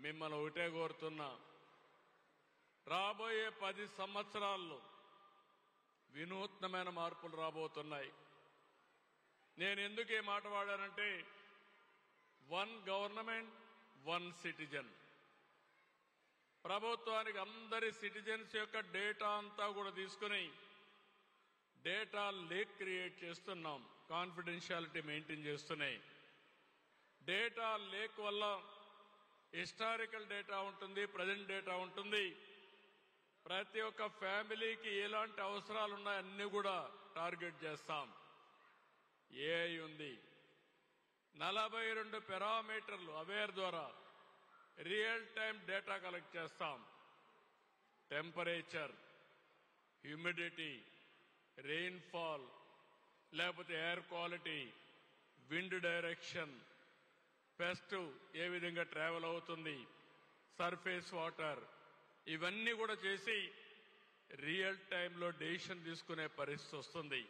మిమ్మల్ని ఒకటే కోరుతున్నా, రాబోయే 10 సంవత్సరాల్లో వినూత్నమైన మార్పులు రాబోతున్నాయి. నేను ఎందుకు ఈ మాట వాడానంటే, 1 గవర్నమెంట్ 1 సిటిజన్. ప్రభుత్వానికి అందరి సిటిజన్స్ యొక్క డేటా అంతా కూడా తీసుకుని డేటా లేక్ క్రియేట్ చేస్తున్నాం. కాన్ఫిడెన్షియాలిటీ మెయింటైన్ చేస్తున్నాయి. డేటా లేక్ వల్ల హిస్టారికల్ డేటా ఉంటుంది, ప్రజెంట్ డేటా ఉంటుంది. ప్రతి ఒక్క ఫ్యామిలీకి ఎలాంటి అవసరాలు ఉన్నాయో అన్ని కూడా టార్గెట్ చేస్తాం. ఏఐ ఉంది. 42 పారామీటర్లు అవేర్ ద్వారా రియల్ టైం డేటా కలెక్ట్ చేస్తాం. టెంపరేచర్, హ్యూమిడిటీ, రెయిన్ఫాల్, లేకపోతే air quality, wind direction, pest ఏ విధంగా ట్రావెల్ అవుతుంది, సర్ఫేస్ వాటర్, ఇవన్నీ కూడా చేసి రియల్ టైంలో డెసిషన్ తీసుకునే పరిస్థితి వస్తుంది.